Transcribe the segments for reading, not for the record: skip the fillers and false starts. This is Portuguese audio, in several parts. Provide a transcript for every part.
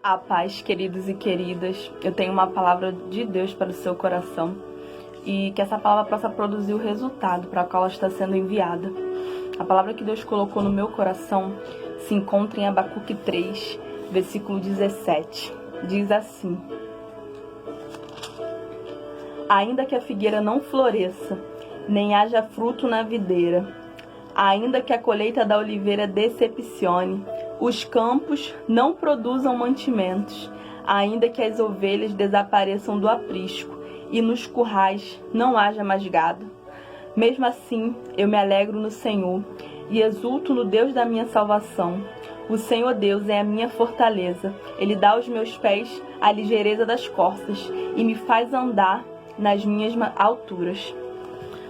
A paz, queridos e queridas. Eu tenho uma palavra de Deus para o seu coração e que essa palavra possa produzir o resultado para o qual ela está sendo enviada. A palavra que Deus colocou no meu coração se encontra em Abacuque 3, versículo 17. Diz assim: ainda que a figueira não floresça, nem haja fruto na videira, ainda que a colheita da oliveira decepcione, os campos não produzam mantimentos, ainda que as ovelhas desapareçam do aprisco e nos currais não haja mais gado. Mesmo assim, eu me alegro no Senhor e exulto no Deus da minha salvação. O Senhor Deus é a minha fortaleza. Ele dá aos meus pés a ligeireza das corças e me faz andar nas minhas alturas.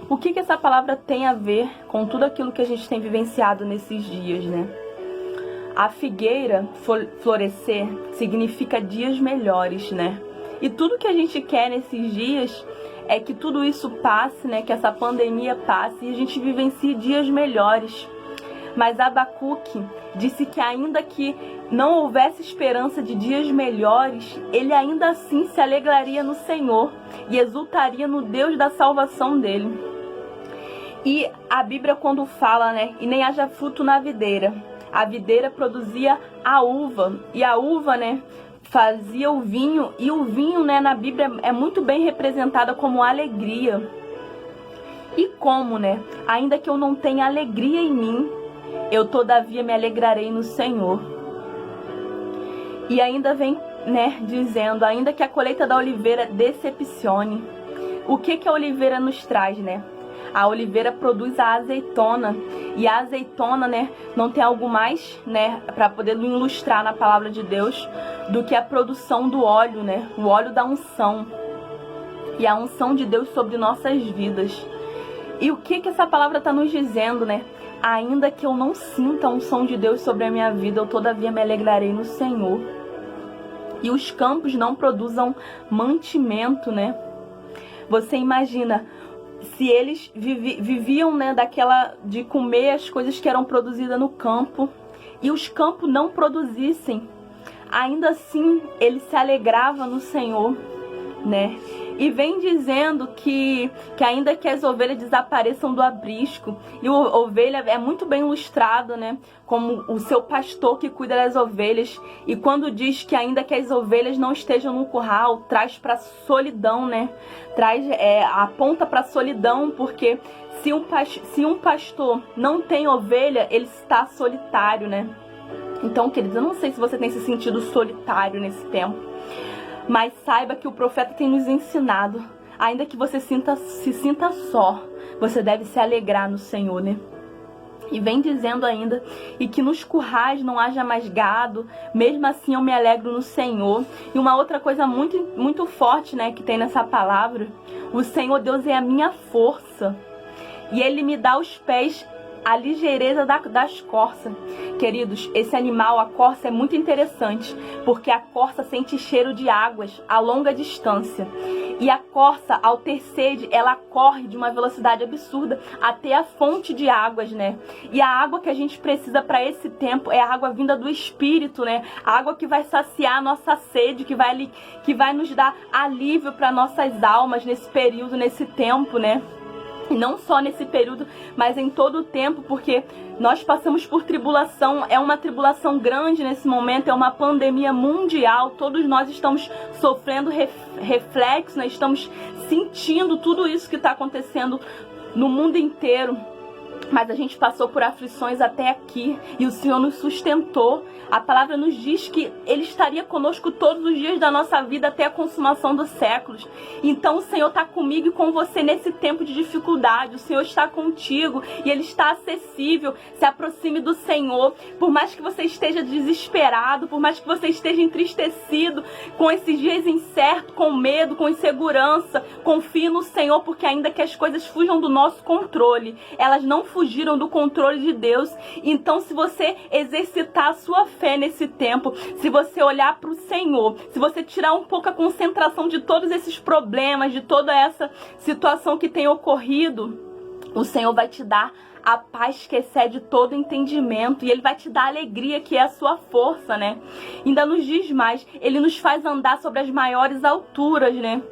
O que essa palavra tem a ver com tudo aquilo que a gente tem vivenciado nesses dias, né? A figueira florescer significa dias melhores, né? E tudo que a gente quer nesses dias é que tudo isso passe, né? Que essa pandemia passe e a gente vivencie dias melhores. Mas Abacuque disse que ainda que não houvesse esperança de dias melhores, ele ainda assim se alegraria no Senhor e exultaria no Deus da salvação dele. E a Bíblia quando fala, né? E nem haja fruto na videira. A videira produzia a uva, e a uva, né, fazia o vinho, e o vinho, né, na Bíblia é muito bem representada como alegria. E como, né, ainda que eu não tenha alegria em mim, eu todavia me alegrarei no Senhor. E ainda vem, né, dizendo, ainda que a colheita da oliveira decepcione. O que a oliveira nos traz, né? A oliveira produz a azeitona, e a azeitona, né, não tem algo mais, né, para poder ilustrar na palavra de Deus do que a produção do óleo, né, o óleo da unção, e a unção de Deus sobre nossas vidas. E o que essa palavra está nos dizendo, né? Ainda que eu não sinta a unção de Deus sobre a minha vida, eu todavia me alegrarei no Senhor. E os campos não produzam mantimento, né? Você imagina, se eles viviam, né, de comer as coisas que eram produzidas no campo, e os campos não produzissem, ainda assim ele se alegrava no Senhor, né? E vem dizendo que ainda que as ovelhas desapareçam do aprisco, e a ovelha é muito bem ilustrado, né, como o seu pastor que cuida das ovelhas, e quando diz que ainda que as ovelhas não estejam no curral, traz para solidão, né, aponta para solidão, porque se um pastor não tem ovelha, ele está solitário, né? Então, queridos, eu não sei se você tem se sentido solitário nesse tempo, mas saiba que o profeta tem nos ensinado, ainda que você se sinta só, você deve se alegrar no Senhor, né? E vem dizendo ainda, e que nos currais não haja mais gado, mesmo assim eu me alegro no Senhor. E uma outra coisa muito, muito forte, né, que tem nessa palavra, o Senhor Deus é a minha força, e Ele me dá aos pés a ligeireza das corças. Queridos, esse animal, a corça, é muito interessante, porque a corça sente cheiro de águas a longa distância. E a corça, ao ter sede, ela corre de uma velocidade absurda até a fonte de águas, né? E a água que a gente precisa para esse tempo é a água vinda do Espírito, né? A água que vai saciar a nossa sede, que vai nos dar alívio para nossas almas nesse período, nesse tempo, né? E não só nesse período, mas em todo o tempo, porque nós passamos por tribulação, é uma tribulação grande nesse momento, é uma pandemia mundial, todos nós estamos sofrendo reflexos, né? Estamos sentindo tudo isso que está acontecendo no mundo inteiro. Mas a gente passou por aflições até aqui e o Senhor nos sustentou. A palavra nos diz que Ele estaria conosco todos os dias da nossa vida até a consumação dos séculos. Então o Senhor está comigo e com você nesse tempo de dificuldade. O Senhor está contigo e Ele está acessível. Se aproxime do Senhor. Por mais que você esteja desesperado, por mais que você esteja entristecido, com esses dias incertos, com medo, com insegurança, confie no Senhor, porque ainda que as coisas fujam do nosso controle, elas não fugiram do controle de Deus. Então, se você exercitar a sua fé nesse tempo, se você olhar para o Senhor, se você tirar um pouco a concentração de todos esses problemas, de toda essa situação que tem ocorrido, o Senhor vai te dar a paz que excede todo entendimento, e Ele vai te dar a alegria que é a sua força, né? Ainda nos diz mais, Ele nos faz andar sobre as maiores alturas, né?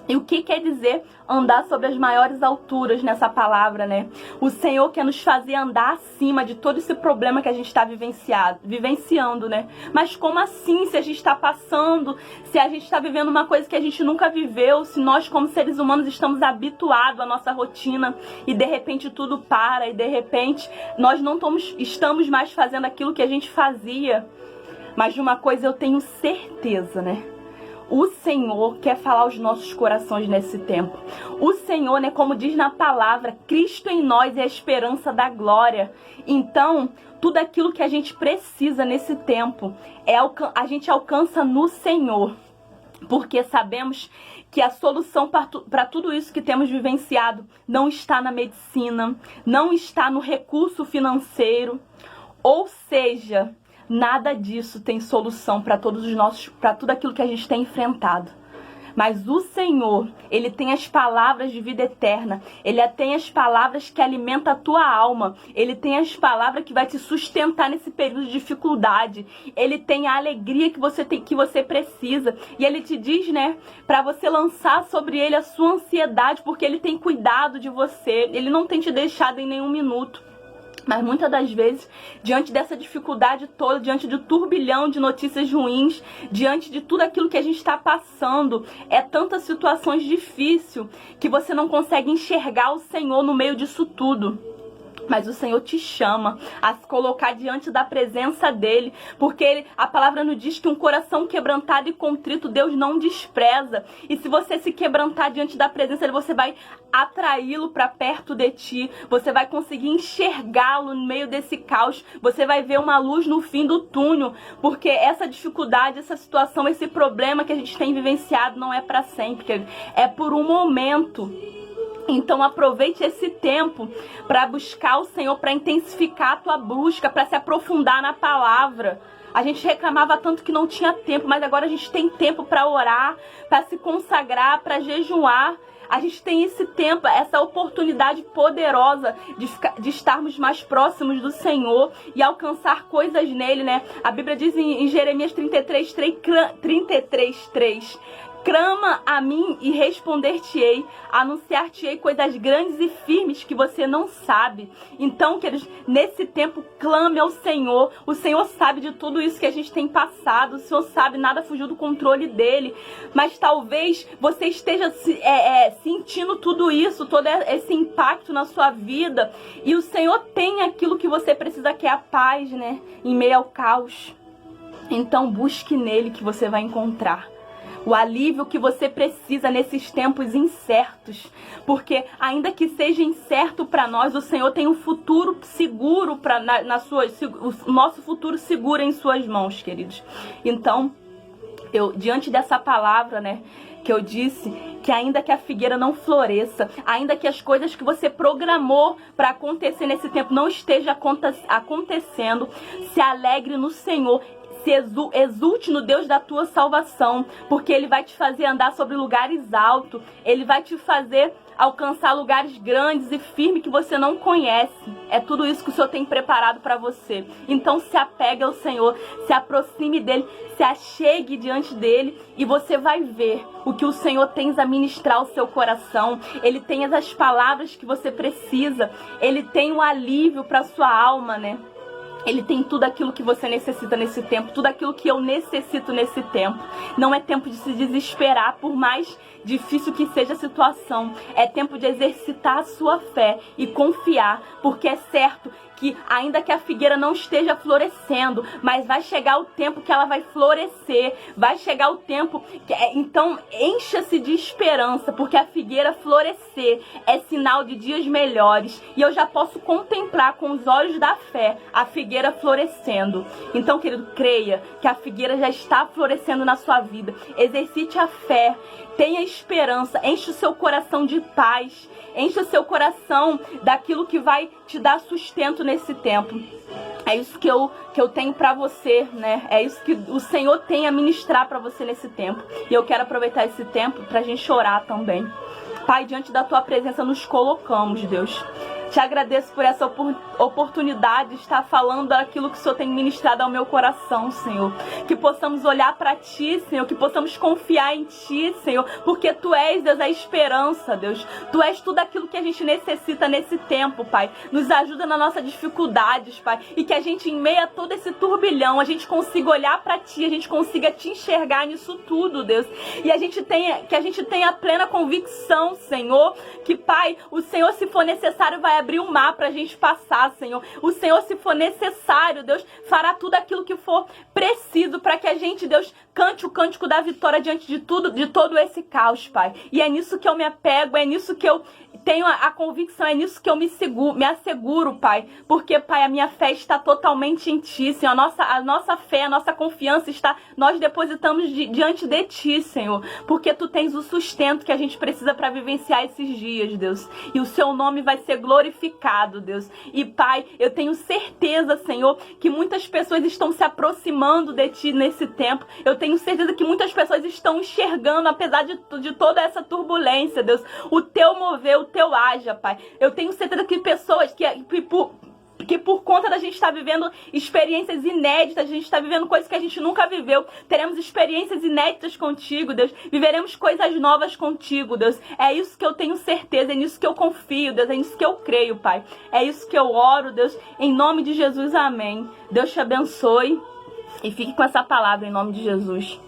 E o que quer dizer andar sobre as maiores alturas nessa palavra, né? O Senhor quer nos fazer andar acima de todo esse problema que a gente está vivenciando, né? Mas como assim, se a gente está passando, se a gente está vivendo uma coisa que a gente nunca viveu, se nós como seres humanos estamos habituados à nossa rotina e de repente tudo para e de repente nós não estamos mais fazendo aquilo que a gente fazia. Mas de uma coisa eu tenho certeza, né? O Senhor quer falar aos nossos corações nesse tempo. O Senhor, né, como diz na palavra, Cristo em nós é a esperança da glória. Então, tudo aquilo que a gente precisa nesse tempo, a gente alcança no Senhor. Porque sabemos que a solução para tudo isso que temos vivenciado não está na medicina, não está no recurso financeiro. Ou seja, nada disso tem solução para tudo aquilo que a gente tem enfrentado. Mas o Senhor, Ele tem as palavras de vida eterna. Ele tem as palavras que alimentam a tua alma. Ele tem as palavras que vai te sustentar nesse período de dificuldade. Ele tem a alegria que você precisa. E Ele te diz, né, para você lançar sobre Ele a sua ansiedade, porque Ele tem cuidado de você. Ele não tem te deixado em nenhum minuto. Mas muitas das vezes, diante dessa dificuldade toda, diante do turbilhão de notícias ruins, diante de tudo aquilo que a gente está passando, é tantas situações difíceis que você não consegue enxergar o Senhor no meio disso tudo. Mas o Senhor te chama a se colocar diante da presença dEle, porque a palavra nos diz que um coração quebrantado e contrito Deus não despreza. E se você se quebrantar diante da presença dEle, você vai atraí-lo para perto de ti, você vai conseguir enxergá-lo no meio desse caos, você vai ver uma luz no fim do túnel, porque essa dificuldade, essa situação, esse problema que a gente tem vivenciado não é para sempre, é por um momento. Então aproveite esse tempo para buscar o Senhor, para intensificar a tua busca, para se aprofundar na palavra. A gente reclamava tanto que não tinha tempo, mas agora a gente tem tempo para orar, para se consagrar, para jejuar. A gente tem esse tempo, essa oportunidade poderosa de estarmos mais próximos do Senhor e alcançar coisas nele, né? A Bíblia diz em Jeremias 33:3, clama a mim e responder-te-ei, anunciar-te-ei coisas grandes e firmes que você não sabe. Então, queridos, nesse tempo, clame ao Senhor. O Senhor sabe de tudo isso que a gente tem passado. O Senhor sabe, nada fugiu do controle dele. Mas talvez você esteja sentindo tudo isso, todo esse impacto na sua vida. E o Senhor tem aquilo que você precisa, que é a paz, né? Em meio ao caos. Então, busque nele que você vai encontrar o alívio que você precisa nesses tempos incertos. Porque ainda que seja incerto para nós, o Senhor tem um futuro seguro, o nosso futuro seguro em suas mãos, queridos. Então, diante dessa palavra, né, que eu disse, que ainda que a figueira não floresça, ainda que as coisas que você programou para acontecer nesse tempo não estejam acontecendo, se alegre no Senhor. Se exulte no Deus da tua salvação, porque Ele vai te fazer andar sobre lugares altos, Ele vai te fazer alcançar lugares grandes e firmes que você não conhece. É tudo isso que o Senhor tem preparado para você. Então se apegue ao Senhor, se aproxime dEle, se achegue diante dEle e você vai ver o que o Senhor tem a ministrar ao seu coração. Ele tem as palavras que você precisa, Ele tem um alívio para a sua alma, né? Ele tem tudo aquilo que você necessita nesse tempo, tudo aquilo que eu necessito nesse tempo. Não é tempo de se desesperar, por mais difícil que seja a situação. É tempo de exercitar a sua fé e confiar, porque é certo que ainda que a figueira não esteja florescendo, mas vai chegar o tempo que ela vai florescer, vai chegar o tempo que... Então encha-se de esperança, porque a figueira florescer é sinal de dias melhores, e eu já posso contemplar com os olhos da fé a figueira florescendo. Então, querido, creia que a figueira já está florescendo na sua vida. Exercite a fé, tenha esperança, enche o seu coração de paz, enche o seu coração daquilo que vai te dar sustento nesse tempo. É isso que eu tenho pra você, né? É isso que o Senhor tem a ministrar pra você nesse tempo. E eu quero aproveitar esse tempo pra gente orar também. Pai, diante da tua presença nos colocamos, Deus. Te agradeço por essa oportunidade de estar falando aquilo que o Senhor tem ministrado ao meu coração, Senhor. Que possamos olhar para Ti, Senhor, que possamos confiar em Ti, Senhor, porque Tu és, Deus, a esperança, Deus. Tu és tudo aquilo que a gente necessita nesse tempo, Pai. Nos ajuda nas nossas dificuldades, Pai, e que a gente, em meio a todo esse turbilhão, a gente consiga olhar para Ti, a gente consiga Te enxergar nisso tudo, Deus. E que a gente tenha plena convicção, Senhor, que, Pai, o Senhor, se for necessário, vai abrir um mar pra gente passar, Senhor. O Senhor, se for necessário, Deus, fará tudo aquilo que for preciso para que a gente, Deus, cante o cântico da vitória diante de tudo, de todo esse caos, Pai. E é nisso que eu me apego, é nisso que eu tenho a convicção, é nisso que eu me asseguro, Pai. Porque, Pai, a minha fé está totalmente em Ti, Senhor. A nossa fé, a nossa confiança está, nós depositamos diante de Ti, Senhor. Porque Tu tens o sustento que a gente precisa para vivenciar esses dias, Deus. E o Seu nome vai ser glorificado, Deus. E, Pai, eu tenho certeza, Senhor, que muitas pessoas estão se aproximando de Ti nesse tempo. Eu tenho certeza que muitas pessoas estão enxergando, apesar de toda essa turbulência, Deus, o Teu mover, o Teu haja, Pai. Eu tenho certeza que pessoas que por conta da gente estar vivendo experiências inéditas, a gente está vivendo coisas que a gente nunca viveu, teremos experiências inéditas contigo, Deus, viveremos coisas novas contigo, Deus. É isso que eu tenho certeza, é nisso que eu confio, Deus, é nisso que eu creio, Pai. É isso que eu oro, Deus, em nome de Jesus, amém. Deus te abençoe e fique com essa palavra em nome de Jesus.